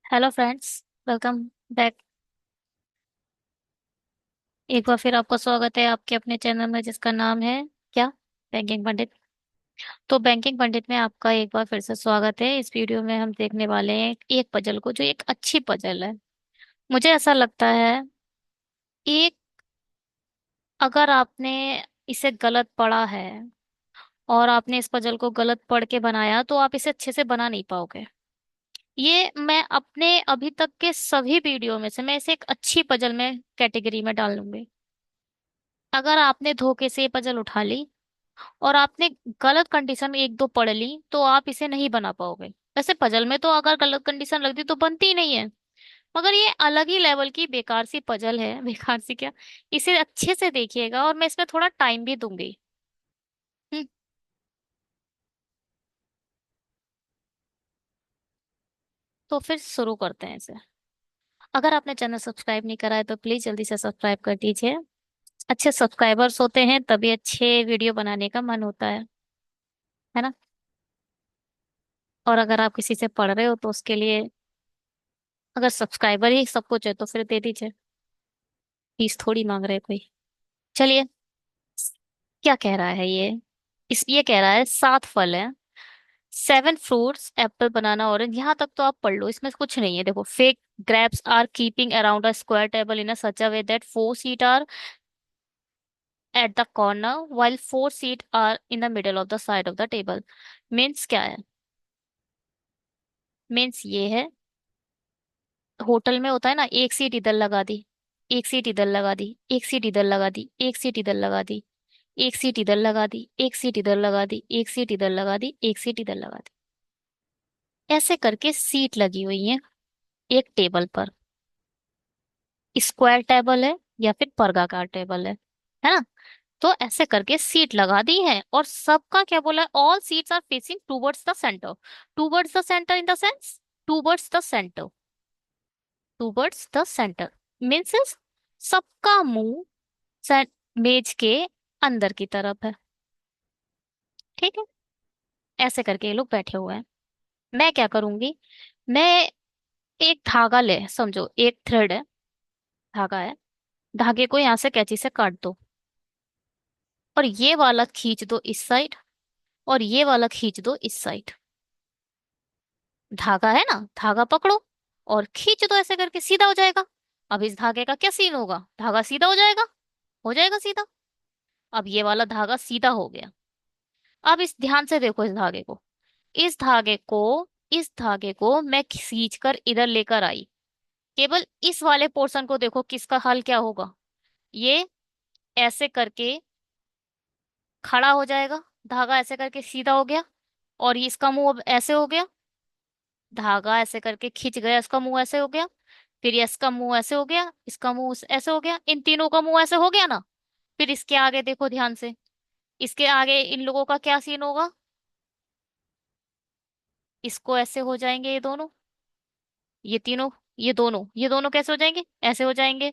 Hello friends. Welcome back. एक बार फिर आपका स्वागत है आपके अपने चैनल में जिसका नाम है क्या, बैंकिंग पंडित। तो बैंकिंग पंडित में आपका एक बार फिर से स्वागत है। इस वीडियो में हम देखने वाले हैं एक पजल को जो एक अच्छी पजल है। मुझे ऐसा लगता है एक अगर आपने इसे गलत पढ़ा है और आपने इस पजल को गलत पढ़ के बनाया तो आप इसे अच्छे से बना नहीं पाओगे। ये मैं अपने अभी तक के सभी वीडियो में से मैं इसे एक अच्छी पजल में कैटेगरी में डाल लूंगी। अगर आपने धोखे से ये पजल उठा ली और आपने गलत कंडीशन में एक दो पढ़ ली तो आप इसे नहीं बना पाओगे। वैसे पजल में तो अगर गलत कंडीशन लगती तो बनती ही नहीं है, मगर ये अलग ही लेवल की बेकार सी पजल है। बेकार सी क्या, इसे अच्छे से देखिएगा और मैं इसमें थोड़ा टाइम भी दूंगी। हम्म, तो फिर शुरू करते हैं इसे। अगर आपने चैनल सब्सक्राइब नहीं करा है तो प्लीज जल्दी से सब्सक्राइब कर दीजिए। अच्छे सब्सक्राइबर्स होते हैं तभी अच्छे वीडियो बनाने का मन होता है ना। और अगर आप किसी से पढ़ रहे हो तो उसके लिए अगर सब्सक्राइबर ही सब कुछ है तो फिर दे दीजिए। फीस थोड़ी मांग रहे कोई। चलिए, क्या कह रहा है ये। ये कह रहा है 7 फल है। 7 फ्रूट्स, एप्पल, बनाना, ऑरेंज। यहाँ तक तो आप पढ़ लो, इसमें कुछ नहीं है। देखो, fake grapes are keeping around a square table in a such a way that 4 seats are at the corner while 4 seats are in the middle of the side of the table. Means क्या है? Means ये है, hotel में होता है ना, एक seat इधर लगा दी, एक सीट इधर लगा दी, एक सीट इधर लगा दी, एक सीट इधर लगा दी, एक सीट इधर लगा दी, एक सीट इधर लगा दी, एक सीट इधर लगा दी, एक सीट इधर लगा दी। ऐसे करके सीट लगी हुई है एक टेबल पर। स्क्वायर टेबल है या फिर वर्गाकार टेबल है ना। तो ऐसे करके सीट लगा दी है और सबका क्या बोला है, all seats are facing towards the centre. Towards the centre in the sense, towards the centre, towards the centre means सबका मुंह मेज के अंदर की तरफ है। ठीक है। ऐसे करके ये लोग बैठे हुए हैं। मैं क्या करूंगी, मैं एक धागा ले, समझो एक थ्रेड है, धागा है। धागे को यहां से कैंची से काट दो और ये वाला खींच दो इस साइड और ये वाला खींच दो इस साइड। धागा है ना, धागा पकड़ो और खींच दो, ऐसे करके सीधा हो जाएगा। अब इस धागे का क्या सीन होगा, धागा सीधा हो जाएगा सीधा। अब ये वाला धागा सीधा हो गया। अब इस ध्यान से देखो इस धागे को, इस धागे को इस धागे को मैं खींच कर इधर लेकर आई। केवल इस वाले पोर्शन को देखो, किसका हाल क्या होगा। ये ऐसे करके खड़ा हो जाएगा, धागा ऐसे करके सीधा हो गया और ये इसका मुंह अब ऐसे हो गया। धागा ऐसे करके खिंच गया, इसका मुंह ऐसे हो गया। फिर ये इसका मुंह ऐसे हो गया, इसका मुंह ऐसे हो गया, इन तीनों का मुंह ऐसे हो गया ना। फिर इसके आगे देखो ध्यान से, इसके आगे इन लोगों का क्या सीन होगा। इसको ऐसे हो जाएंगे ये दोनों, ये तीनों, ये दोनों कैसे हो जाएंगे, ऐसे हो जाएंगे।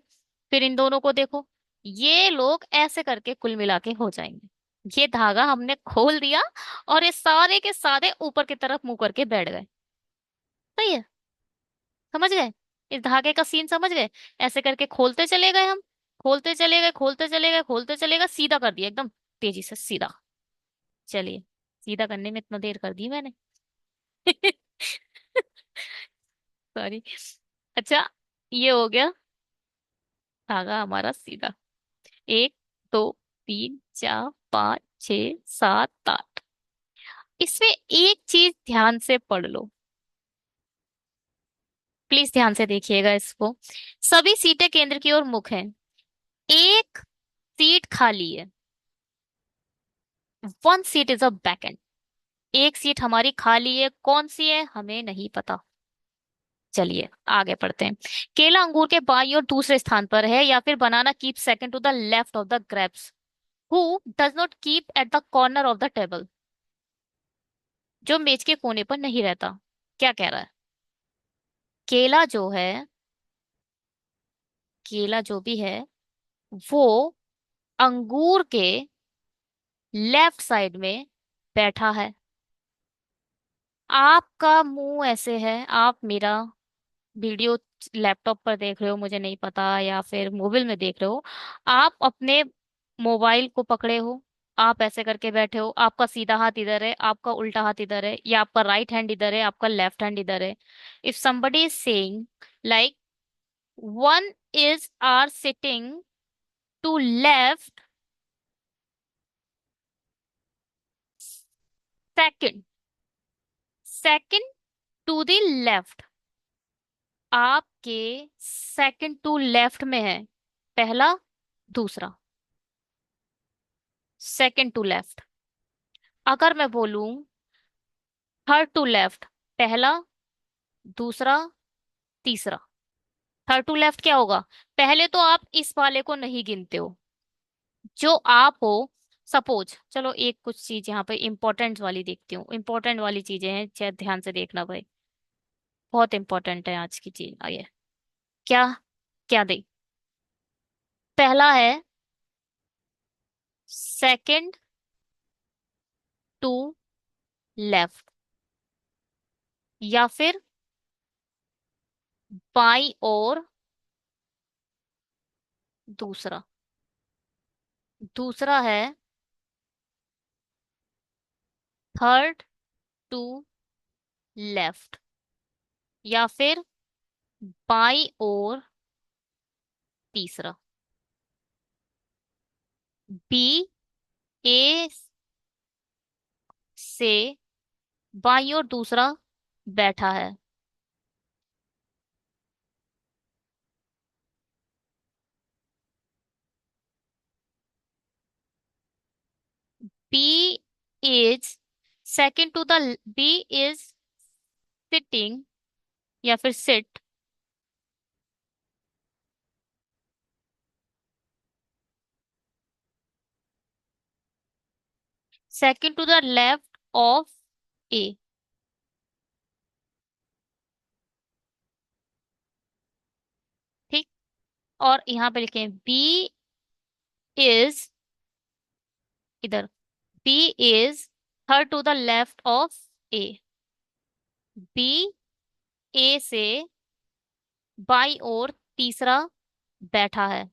फिर इन दोनों को देखो, ये लोग ऐसे करके कुल मिला के हो जाएंगे। ये धागा हमने खोल दिया और ये सारे के सारे ऊपर की तरफ मुंह करके बैठ गए। सही है, समझ गए? इस धागे का सीन समझ गए? ऐसे करके खोलते चले गए हम, खोलते चले गए, खोलते चले गए, खोलते चले गए, सीधा कर दिया एकदम तेजी से सीधा। चलिए, सीधा करने में इतना देर कर दी मैंने। सॉरी। अच्छा, ये हो गया धागा हमारा सीधा। 1 2 3 4 5 6 7 8। इसमें एक चीज ध्यान से पढ़ लो, प्लीज ध्यान से देखिएगा इसको। सभी सीटें केंद्र की ओर मुख हैं, एक सीट खाली है। 1 सीट इज अ वैकेंट। एक सीट हमारी खाली है, कौन सी है हमें नहीं पता। चलिए आगे पढ़ते हैं। केला अंगूर के बाईं और दूसरे स्थान पर है या फिर banana keep second to the left of the grapes who does not keep at the corner of the table. जो मेज के कोने पर नहीं रहता। क्या कह रहा है? केला जो है, केला जो भी है वो अंगूर के लेफ्ट साइड में बैठा है। आपका मुंह ऐसे है, आप मेरा वीडियो लैपटॉप पर देख रहे हो मुझे नहीं पता, या फिर मोबाइल में देख रहे हो, आप अपने मोबाइल को पकड़े हो, आप ऐसे करके बैठे हो, आपका सीधा हाथ इधर है, आपका उल्टा हाथ इधर है, या आपका राइट हैंड इधर है, आपका लेफ्ट हैंड इधर है। If somebody is saying like one is are sitting to left, second, second to the left, आपके सेकंड टू लेफ्ट में है पहला, दूसरा, सेकंड टू लेफ्ट। अगर मैं बोलूं थर्ड टू लेफ्ट, पहला, दूसरा, तीसरा, थर्ड टू लेफ्ट क्या होगा? पहले तो आप इस वाले को नहीं गिनते हो, जो आप हो। सपोज, चलो एक कुछ चीज यहाँ पे इंपॉर्टेंट वाली देखती हूँ, इंपॉर्टेंट वाली चीजें हैं, शायद ध्यान से देखना भाई, बहुत इंपॉर्टेंट है आज की चीज। आइए, क्या, क्या दे? पहला है सेकंड टू लेफ्ट, या फिर बाई और दूसरा, दूसरा है थर्ड टू लेफ्ट, या फिर बाई और तीसरा। बी ए से बाई और दूसरा बैठा है। B is second to the, B is sitting या फिर sit second to the left of A. ठीक, और यहाँ पे लिखें बी इज, इधर, B is third to the left of A. B A से बाई और तीसरा बैठा है।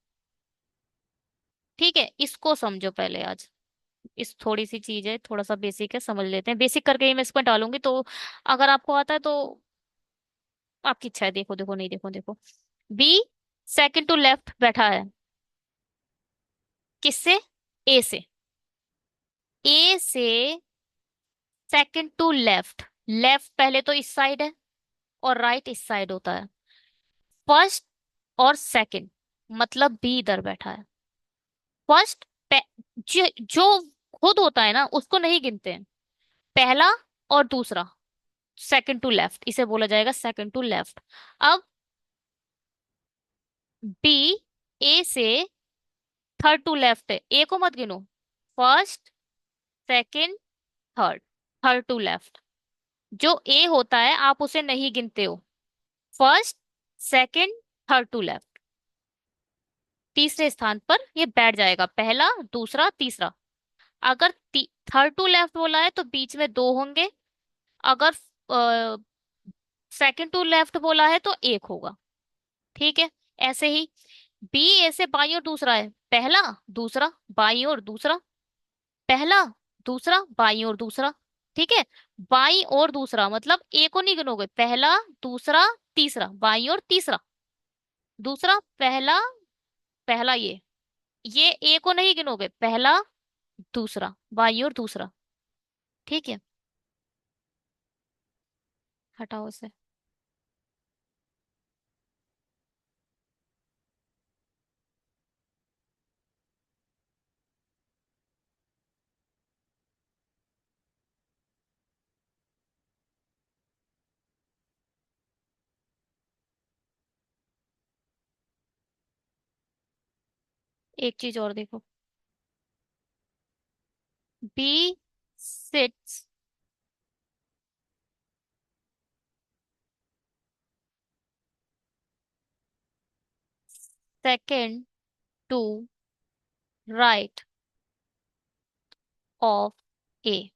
ठीक है, इसको समझो पहले आज। इस थोड़ी सी चीज है, थोड़ा सा बेसिक है, समझ लेते हैं। बेसिक करके ही मैं इसमें डालूंगी, तो अगर आपको आता है तो आपकी इच्छा है, देखो देखो, नहीं देखो देखो। बी सेकंड टू लेफ्ट बैठा है, किससे? ए से। ए से सेकंड टू लेफ्ट, लेफ्ट पहले तो इस साइड है और राइट इस साइड होता है। फर्स्ट और सेकंड, मतलब बी इधर बैठा है। फर्स्ट, जो खुद होता है ना उसको नहीं गिनते हैं। पहला और दूसरा, सेकंड टू लेफ्ट, इसे बोला जाएगा सेकंड टू लेफ्ट। अब बी ए से थर्ड टू लेफ्ट है, ए को मत गिनो। First, second, third, third to left. जो ए होता है आप उसे नहीं गिनते हो। First, second, third to left, तीसरे स्थान पर ये बैठ जाएगा, पहला, दूसरा, तीसरा। अगर थर्ड टू लेफ्ट बोला है तो बीच में दो होंगे। अगर सेकंड टू लेफ्ट बोला है तो एक होगा। ठीक है, ऐसे ही बी ए से बाई और दूसरा है, पहला, दूसरा, बाई और दूसरा, पहला, दूसरा, बाई और दूसरा। ठीक है, बाई और दूसरा मतलब ए को नहीं गिनोगे, पहला, दूसरा, तीसरा, बाई और तीसरा, दूसरा, पहला, पहला ये ए को नहीं गिनोगे, पहला, दूसरा, बाई और दूसरा। ठीक है, हटाओ इसे। एक चीज और देखो, B sits second to right of A.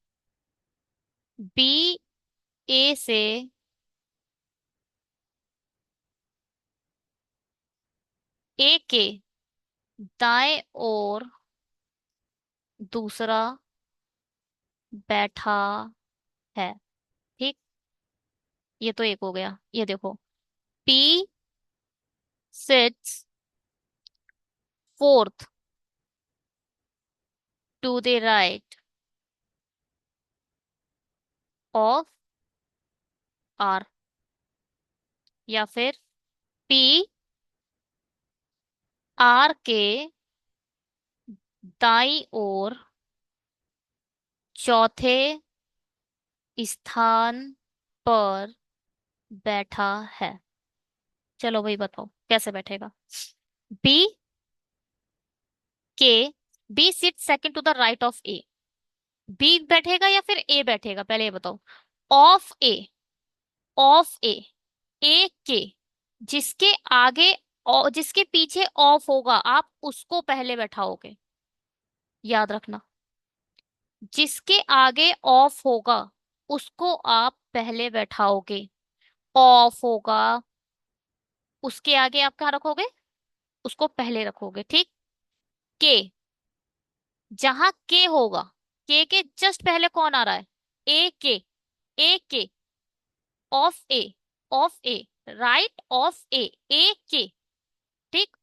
B A से ए के दाएं ओर दूसरा बैठा है। ठीक, ये तो एक हो गया। ये देखो, P sits fourth to the right of R, या फिर पी आर के दाईं ओर चौथे स्थान पर बैठा है। चलो भाई बताओ कैसे बैठेगा। बी के B sit second to the right of A. B बैठेगा या फिर ए बैठेगा, पहले ये बताओ। Of A, of A, A के जिसके आगे जिसके पीछे ऑफ होगा आप उसको पहले बैठाओगे, याद रखना। जिसके आगे ऑफ होगा उसको आप पहले बैठाओगे। ऑफ होगा, उसके आगे आप कहाँ रखोगे, उसको पहले रखोगे। ठीक। के, जहां के होगा, के जस्ट पहले कौन आ रहा है, ए के, ए के of A, of A, right of A, A के। ठीक,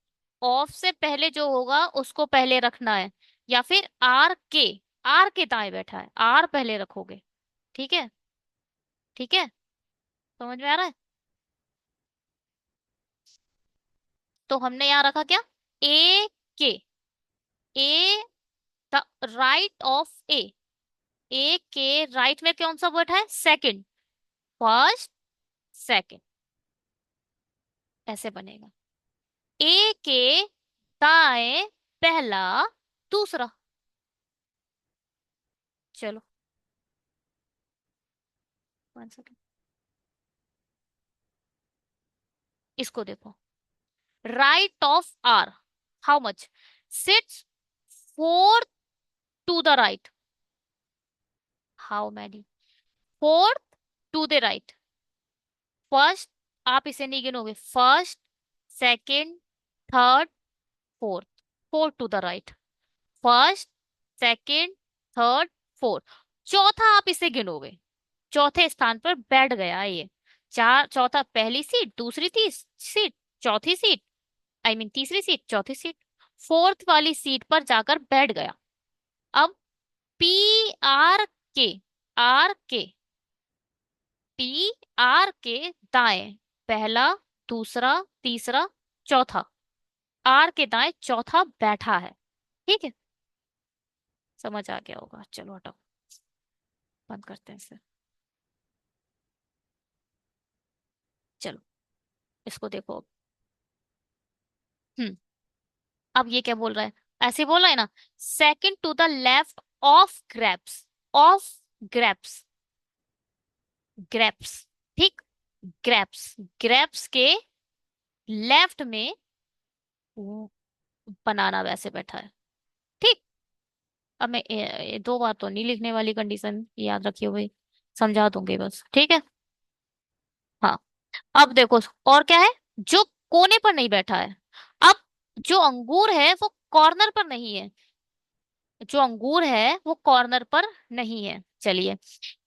ऑफ से पहले जो होगा उसको पहले रखना है। या फिर आर के, आर के दाएं बैठा है, आर पहले रखोगे। ठीक है, ठीक है, समझ में आ रहा है। तो हमने यहाँ रखा क्या, ए के, ए the right of A, A के राइट में कौन सा बैठा है, सेकंड, फर्स्ट सेकंड, ऐसे बनेगा। ए के दाएं पहला दूसरा। चलो 1 सेकंड, इसको देखो। Right of R, how much, sits fourth to the right, how many, fourth to the right. First, आप इसे नहीं गिनोगे, first second third fourth, fourth to the right, first second third fourth. चौथा आप इसे गिनोगे, चौथे स्थान पर बैठ गया है ये। चार, चौथा पहली सीट, दूसरी सीट, चौथी सीट, आई मीन तीसरी सीट, चौथी सीट, फोर्थ वाली सीट पर जाकर बैठ गया। अब पी आर के, आर के, पी आर के दाएं पहला दूसरा तीसरा चौथा, आर के दाएं चौथा बैठा है। ठीक है, समझ आ गया होगा। चलो हटाओ, बंद करते हैं इसे। चलो इसको देखो अब। हम्म, अब ये क्या बोल रहा है, ऐसे बोल रहा है ना, second to the left of grapes, of grapes, grapes. ठीक, ग्रेप्स, ग्रेप्स के लेफ्ट में बनाना वैसे बैठा है। ठीक, अब मैं ये 2 बार तो नहीं लिखने वाली, कंडीशन याद रखियो भाई, समझा दूंगी बस। ठीक है, हाँ। अब देखो और क्या है, जो कोने पर नहीं बैठा है। अब जो अंगूर है वो कॉर्नर पर नहीं है, जो अंगूर है वो कॉर्नर पर नहीं है। चलिए,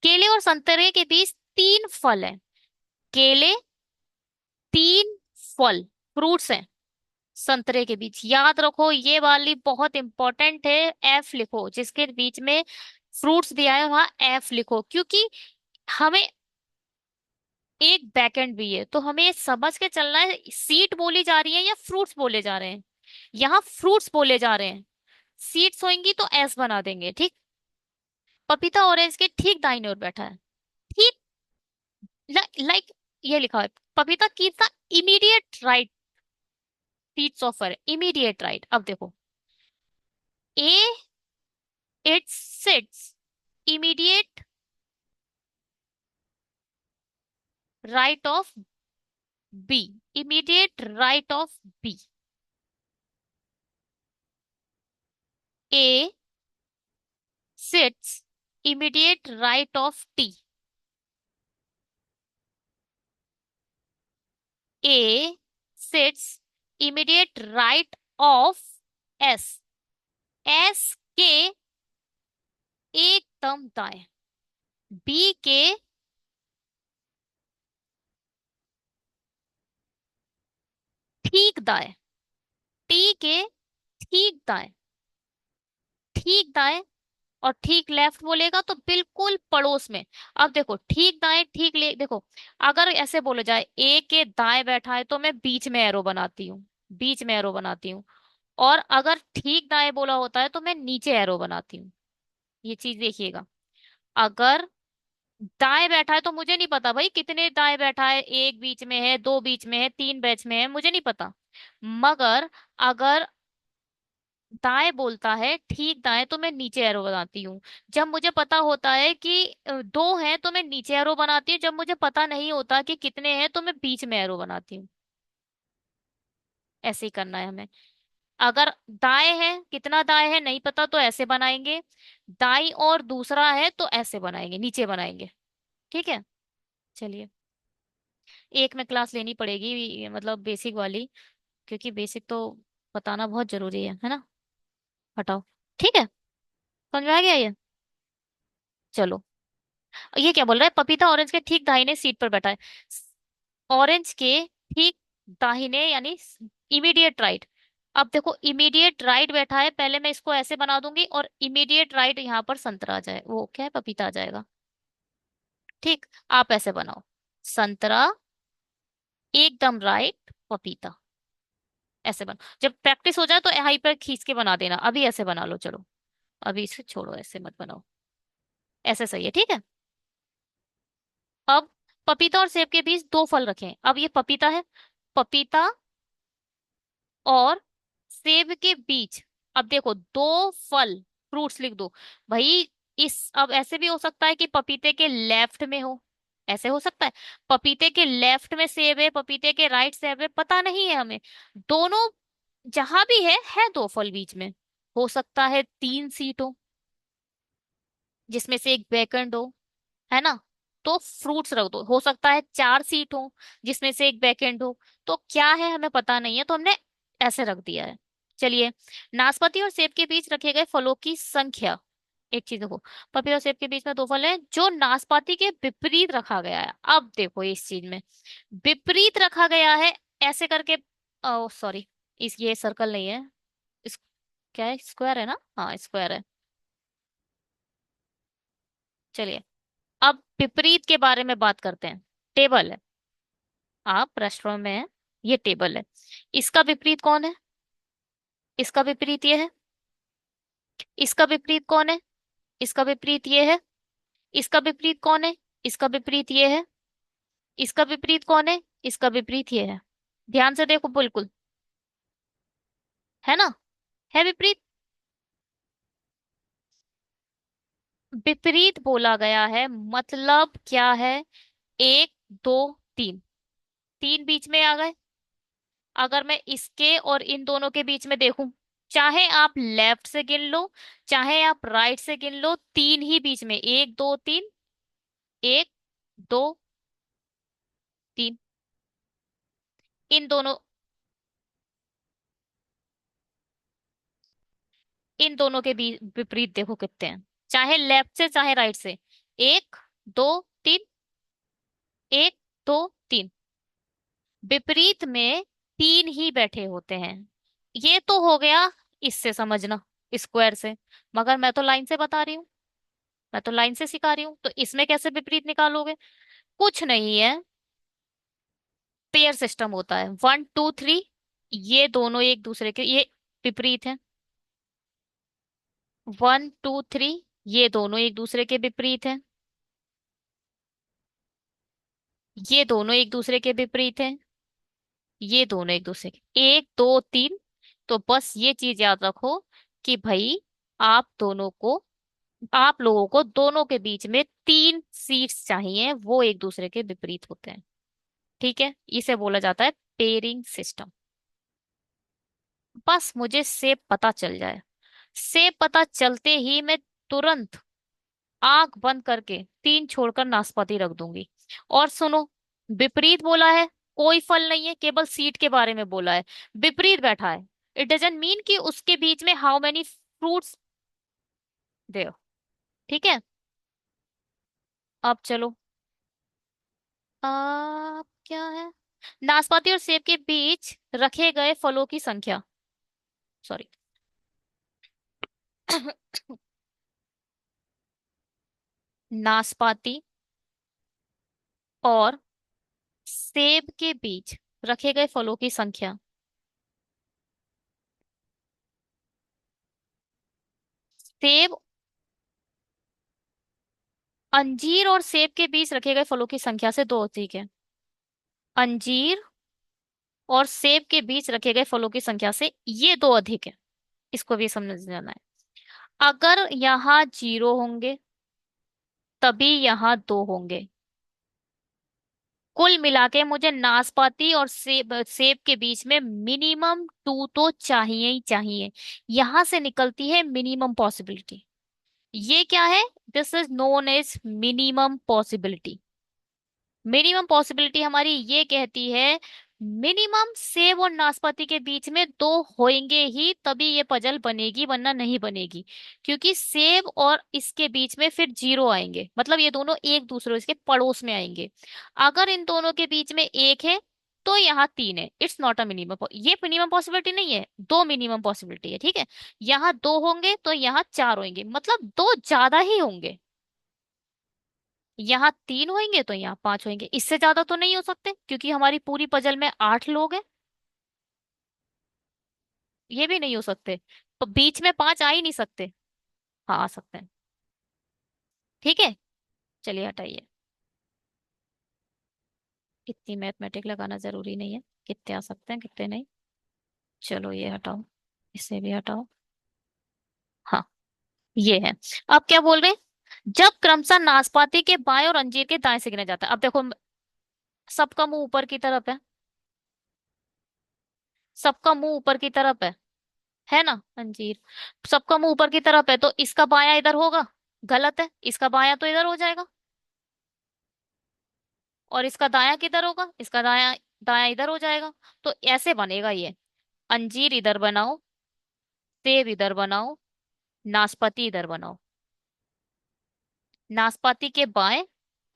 केले और संतरे के बीच 3 फल है, केले 3 फल, फ्रूट्स हैं संतरे के बीच। याद रखो ये वाली बहुत इंपॉर्टेंट है, एफ लिखो, जिसके बीच में फ्रूट्स दिया है वहां एफ लिखो, क्योंकि हमें एक बैकएंड भी है, तो हमें ये समझ के चलना है सीट बोली जा रही है या फ्रूट्स बोले जा रहे हैं। यहाँ फ्रूट्स बोले जा रहे हैं, सीट्स होंगी तो एस बना देंगे। ठीक, पपीता ऑरेंज के ठीक दाहिने ओर बैठा है। ठीक, लाइक ये लिखा है, पपीता की the immediate right sits of R, immediate right. अब देखो, A it sits immediate right of B, immediate right of B. A sits immediate right of T, A sits immediate right of S, S के एकदम दाएं, B के ठीक दाएं, T के ठीक दाएं, ठीक दाएं, और ठीक लेफ्ट बोलेगा तो बिल्कुल पड़ोस में। अब देखो ठीक दाएं ठीक ले, देखो अगर ऐसे बोला जाए ए के दाएं बैठा है तो मैं बीच में एरो बनाती हूँ, बीच में एरो बनाती हूँ। और अगर ठीक दाएं बोला होता है तो मैं नीचे एरो बनाती हूँ। ये चीज देखिएगा, अगर दाएं बैठा है तो मुझे नहीं पता भाई कितने दाएं बैठा है, एक बीच में है, दो बीच में है, तीन बीच में है, मुझे नहीं पता। मगर अगर दाएं बोलता है ठीक दाएं तो मैं नीचे एरो बनाती हूँ। जब मुझे पता होता है कि दो हैं तो मैं नीचे एरो बनाती हूँ, जब मुझे पता नहीं होता कि कितने हैं तो मैं बीच में एरो बनाती हूँ। ऐसे ही करना है हमें। अगर दाएं है, कितना दाएं है नहीं पता तो ऐसे बनाएंगे, दाई और दूसरा है तो ऐसे बनाएंगे, नीचे बनाएंगे। ठीक है, चलिए। एक में क्लास लेनी पड़ेगी, मतलब बेसिक वाली, क्योंकि बेसिक तो बताना बहुत जरूरी है ना। हटाओ। ठीक है, समझ में आ गया ये। चलो, ये क्या बोल रहा है, पपीता ऑरेंज के ठीक दाहिने सीट पर बैठा है। ऑरेंज के ठीक दाहिने यानी इमीडिएट राइट। अब देखो इमीडिएट राइट बैठा है, पहले मैं इसको ऐसे बना दूंगी और इमीडिएट राइट यहाँ पर संतरा आ जाए, वो क्या है पपीता आ जाएगा। ठीक, आप ऐसे बनाओ, संतरा एकदम राइट पपीता, ऐसे बनो। जब प्रैक्टिस हो जाए तो यहाँ पर खींच के बना देना, अभी ऐसे बना लो चलो। अभी इसे छोड़ो, ऐसे मत बनाओ, ऐसे सही है ठीक है। अब पपीता और सेब के बीच दो फल रखें, अब ये पपीता है, पपीता और सेब के बीच, अब देखो दो फल, फ्रूट्स लिख दो भाई। इस अब ऐसे भी हो सकता है कि पपीते के लेफ्ट में हो, ऐसे हो सकता है पपीते के लेफ्ट में सेब है, पपीते के राइट सेब है, पता नहीं है हमें। दोनों जहां भी है दो फल बीच में। हो सकता है तीन सीट हो जिसमें से एक वैकेंट हो, है ना, तो फ्रूट्स रख दो। हो सकता है चार सीट हो जिसमें से एक वैकेंट हो, तो क्या है हमें पता नहीं है तो हमने ऐसे रख दिया है। चलिए, नाशपाती और सेब के बीच रखे गए फलों की संख्या। एक चीज देखो, पपीता और सेब के बीच में दो फल हैं जो नाशपाती के विपरीत रखा गया है। अब देखो इस चीज में विपरीत रखा गया है, ऐसे करके, ओ सॉरी, इस ये सर्कल नहीं है, इस क्या है, स्क्वायर है ना, हाँ स्क्वायर है। चलिए, अब विपरीत के बारे में बात करते हैं। टेबल है, आप रेस्टोरेंट में हैं, ये टेबल है, इसका विपरीत कौन है, इसका विपरीत ये है, इसका विपरीत कौन है, इसका विपरीत ये है, इसका विपरीत कौन है, इसका विपरीत ये है, इसका विपरीत कौन है, इसका विपरीत ये है। ध्यान से देखो बिल्कुल, है ना, है विपरीत। विपरीत बोला गया है मतलब क्या है, एक, दो, तीन, तीन बीच में आ गए। अगर मैं इसके और इन दोनों के बीच में देखूं, चाहे आप लेफ्ट से गिन लो चाहे आप राइट से गिन लो, तीन ही बीच में, एक दो तीन, एक दो तीन, इन दोनों, इन दोनों के बीच विपरीत देखो कितने हैं, चाहे लेफ्ट से चाहे राइट से, एक दो तीन, एक दो तीन, विपरीत में तीन ही बैठे होते हैं। ये तो हो गया इससे समझना, स्क्वायर से। मगर मैं तो लाइन से बता रही हूँ, मैं तो लाइन से सिखा रही हूँ, तो इसमें कैसे विपरीत निकालोगे। कुछ नहीं है, पेयर सिस्टम होता है, वन टू थ्री, ये दोनों एक दूसरे के ये विपरीत है, वन टू थ्री, ये दोनों एक दूसरे के विपरीत है, ये दोनों एक दूसरे के विपरीत है, ये दोनों एक दूसरे के, एक दो तीन। तो बस ये चीज याद रखो कि भाई आप दोनों को, आप लोगों को दोनों के बीच में तीन सीट्स चाहिए, वो एक दूसरे के विपरीत होते हैं। ठीक है, इसे बोला जाता है पेयरिंग सिस्टम। बस मुझे सेब पता चल जाए, सेब पता चलते ही मैं तुरंत आंख बंद करके तीन छोड़कर नाशपाती रख दूंगी। और सुनो, विपरीत बोला है कोई फल नहीं है, केवल सीट के बारे में बोला है, विपरीत बैठा है। इट डजंट मीन कि उसके बीच में हाउ मेनी फ्रूट्स दे। ठीक है। अब चलो, क्या है, नाशपाती और सेब के बीच रखे गए फलों की संख्या। सॉरी। नाशपाती और सेब के बीच रखे गए फलों की संख्या। सेब, अंजीर और सेब के बीच रखे गए फलों की संख्या से दो अधिक है। अंजीर और सेब के बीच रखे गए फलों की संख्या से ये दो अधिक है। इसको भी समझ जाना है। अगर यहाँ जीरो होंगे तभी यहाँ दो होंगे। कुल मिला के मुझे नाशपाती और सेब सेब के बीच में मिनिमम टू तो चाहिए ही चाहिए। यहां से निकलती है मिनिमम पॉसिबिलिटी। ये क्या है? This is known as minimum possibility. Minimum possibility हमारी ये कहती है मिनिमम सेब और नाशपाती के बीच में दो होंगे ही तभी ये पजल बनेगी, वरना नहीं बनेगी। क्योंकि सेब और इसके बीच में फिर जीरो आएंगे, मतलब ये दोनों एक दूसरे इसके पड़ोस में आएंगे। अगर इन दोनों के बीच में एक है तो यहाँ तीन है। इट्स नॉट अ मिनिमम, ये मिनिमम पॉसिबिलिटी नहीं है, दो मिनिमम पॉसिबिलिटी है। ठीक है। यहाँ दो होंगे तो यहाँ चार होंगे, मतलब दो ज्यादा ही होंगे। यहाँ तीन होंगे तो यहाँ पांच होंगे, इससे ज्यादा तो नहीं हो सकते क्योंकि हमारी पूरी पजल में आठ लोग हैं। ये भी नहीं हो सकते, तो बीच में पांच आ ही नहीं सकते। हाँ आ सकते हैं। ठीक है। चलिए हटाइए। इतनी मैथमेटिक लगाना जरूरी नहीं है, कितने आ सकते हैं कितने नहीं। चलो ये हटाओ, इसे भी हटाओ। हाँ, ये है। अब क्या बोल रहे हैं? जब क्रमशः नाशपाती के बाएं और अंजीर के दाएं से गिना जाता है। अब देखो, सबका मुंह ऊपर की तरफ है, सबका मुंह ऊपर की तरफ है ना अंजीर? सबका मुंह ऊपर की तरफ है तो इसका बायां इधर होगा, गलत है, इसका बायां तो इधर हो जाएगा। और इसका दायां किधर होगा? इसका दायां, दायां इधर हो जाएगा। तो ऐसे बनेगा ये। अंजीर इधर बनाओ, सेब इधर बनाओ, नाशपाती इधर बनाओ। नाशपाती के बाएं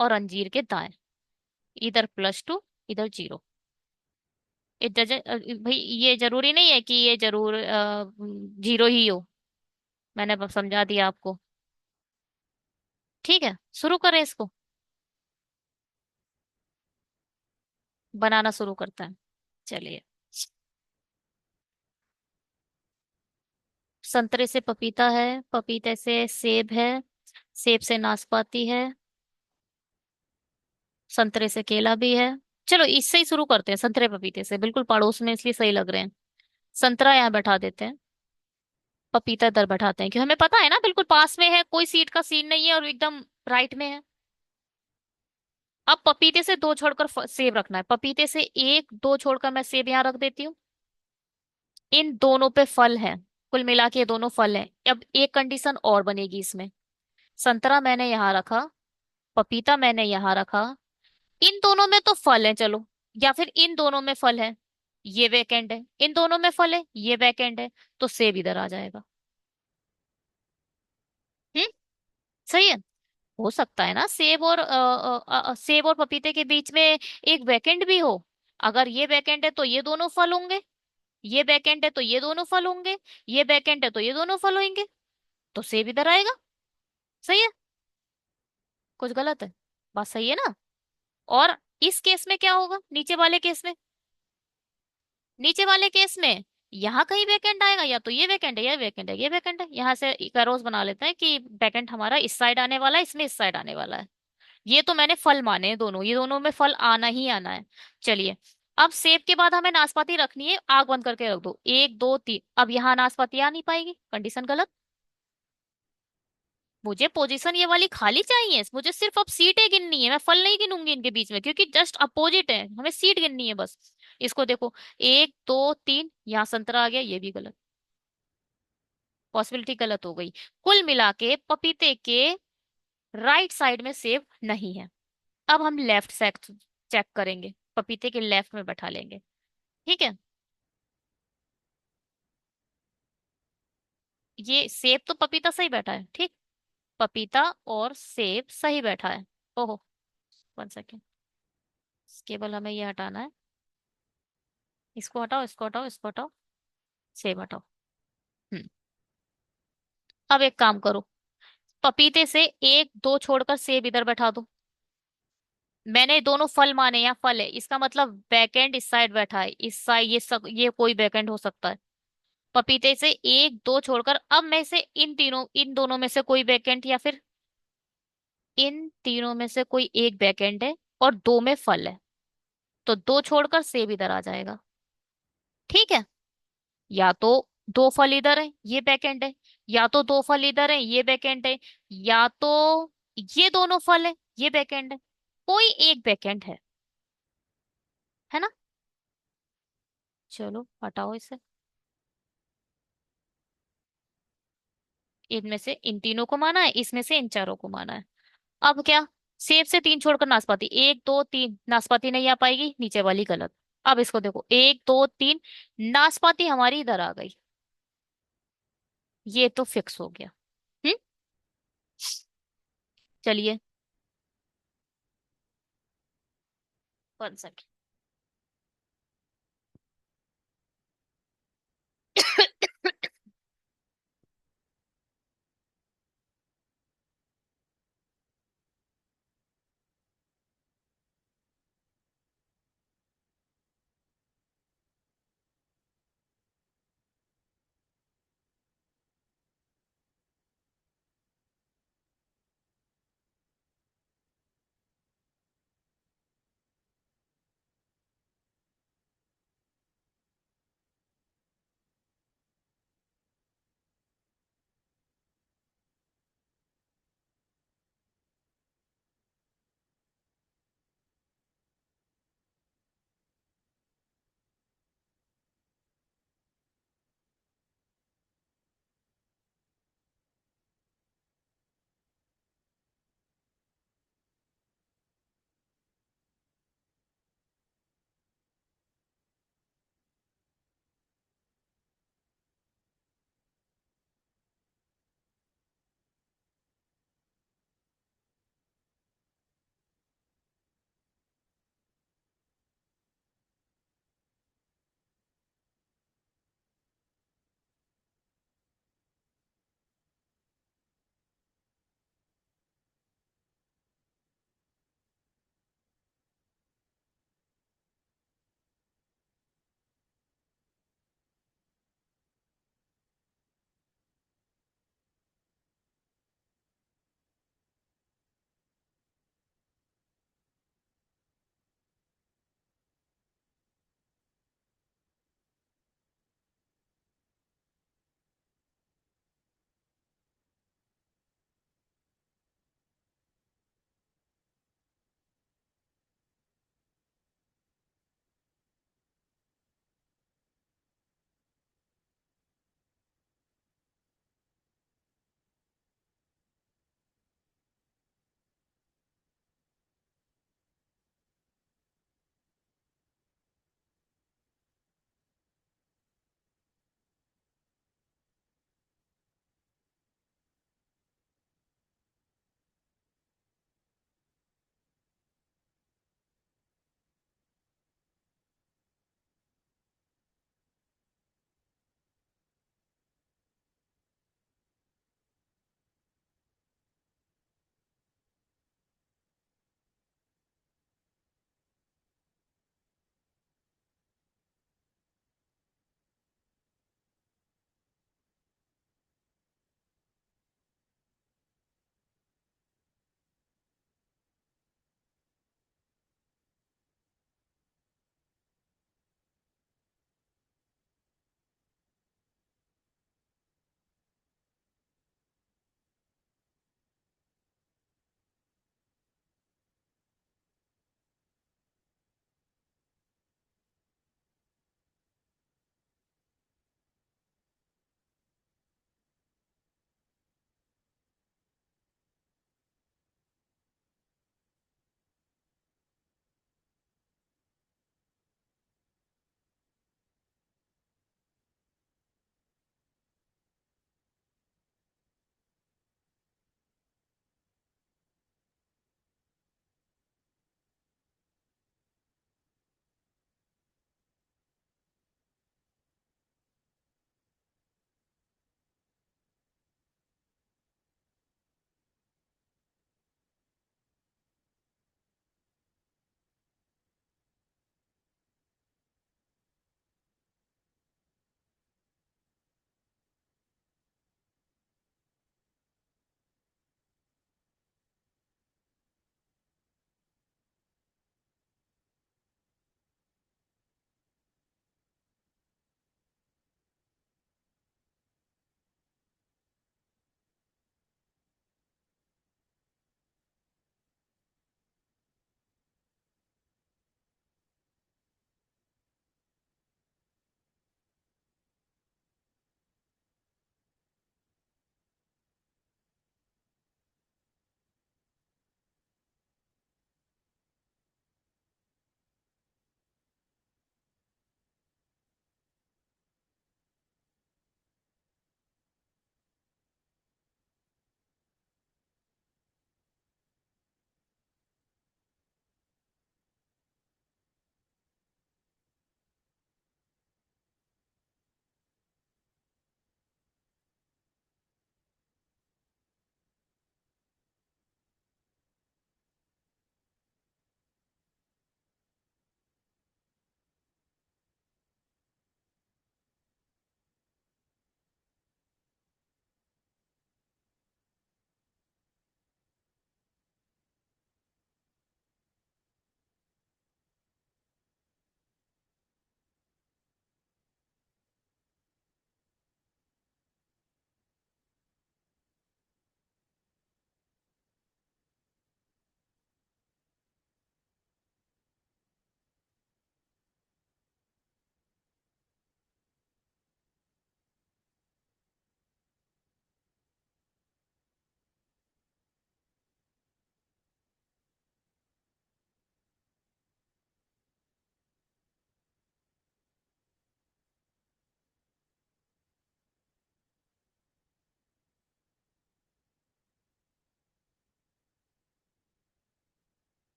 और अंजीर के दाएं, इधर प्लस टू, इधर जीरो। इट डजंट, भाई ये जरूरी नहीं है कि ये जरूर जीरो ही हो। मैंने अब समझा दिया आपको। ठीक है, शुरू करें इसको, बनाना शुरू करते हैं। चलिए। संतरे से पपीता है, पपीते से सेब है, सेब से नाशपाती है, संतरे से केला भी है। चलो इससे ही शुरू करते हैं, संतरे पपीते से, बिल्कुल पड़ोस में इसलिए सही लग रहे हैं। संतरा यहाँ बैठा देते हैं, पपीता इधर बैठाते हैं, क्योंकि हमें पता है ना बिल्कुल पास में है, कोई सीट का सीन नहीं है और एकदम राइट में है। अब पपीते से दो छोड़कर सेब रखना है, पपीते से एक दो छोड़कर मैं सेब यहाँ रख देती हूँ। इन दोनों पे फल है, कुल मिला के ये दोनों फल हैं। अब एक कंडीशन और बनेगी इसमें। संतरा मैंने यहाँ रखा, पपीता मैंने यहाँ रखा, इन दोनों में तो फल है, चलो, या फिर इन दोनों में फल है, ये वैकेंट है, इन दोनों में फल है, ये वैकेंट है, तो सेब इधर आ जाएगा। हम्म। सही है। हो सकता है ना सेब और सेब और पपीते के बीच में एक वैकेंट भी हो। अगर ये वैकेंट है तो ये दोनों फल होंगे, ये वैकेंट है तो ये दोनों फल होंगे, ये वैकेंट है तो ये दोनों फल होंगे, तो सेब इधर आएगा। सही है। कुछ गलत है? बात सही है ना? और इस केस में क्या होगा, नीचे वाले केस में? नीचे वाले केस में यहाँ कहीं वैकेंट आएगा, या तो ये वैकेंट है, ये वैकेंट है, ये वैकेंट है। यहाँ से कैरोस बना लेते हैं कि वैकेंट हमारा इस साइड आने वाला है, इसमें इस साइड आने वाला है। ये तो मैंने फल माने हैं दोनों, ये दोनों में फल आना ही आना है। चलिए। अब सेब के बाद हमें नाशपाती रखनी है, आग बंद करके रख दो, एक दो तीन। अब यहाँ नाशपाती आ नहीं पाएगी, कंडीशन गलत। मुझे पोजीशन ये वाली खाली चाहिए, मुझे सिर्फ अब सीटें गिननी है, मैं फल नहीं गिनूंगी इनके बीच में क्योंकि जस्ट अपोजिट है, हमें सीट गिननी है बस। इसको देखो, एक दो तीन, यहाँ संतरा आ गया, ये भी गलत, पॉसिबिलिटी गलत हो गई। कुल मिला के पपीते के राइट साइड में सेब नहीं है। अब हम लेफ्ट साइड चेक करेंगे। पपीते के लेफ्ट में बैठा लेंगे। ठीक है। ये सेब तो पपीता सही बैठा है, ठीक। पपीता और सेब सही बैठा है। ओहो, 1 सेकेंड। केवल हमें ये हटाना है। इसको हटाओ, इसको हटाओ, इसको हटाओ। सेब हटाओ। हम्म। अब एक काम करो, पपीते से एक दो छोड़कर सेब इधर बैठा दो। मैंने दोनों फल माने, यहाँ फल है, इसका मतलब बैकएंड इस साइड बैठा है, इस साइड ये कोई बैकएंड हो सकता है। पपीते से एक दो छोड़कर अब मैं से इन तीनों, इन दोनों में से कोई बैकएंड, या फिर इन तीनों में से कोई एक बैकएंड है और दो में फल है, तो दो छोड़कर सेब इधर आ जाएगा। ठीक है। या तो दो फल इधर है, ये बैकएंड है। या तो दो फल इधर है, ये बैकएंड है। या तो ये दोनों फल है, ये बैकएंड है। कोई एक बैकएंड है ना। चलो हटाओ इसे। इनमें से इन तीनों को माना है, इसमें से इन चारों को माना है। अब क्या, सेब से तीन छोड़कर नाशपाती, एक दो तीन, नाशपाती नहीं आ पाएगी, नीचे वाली गलत। अब इसको देखो, एक दो तीन, नाशपाती हमारी इधर आ गई। ये तो फिक्स हो गया। हम्म। चलिए, 1 सेकेंड।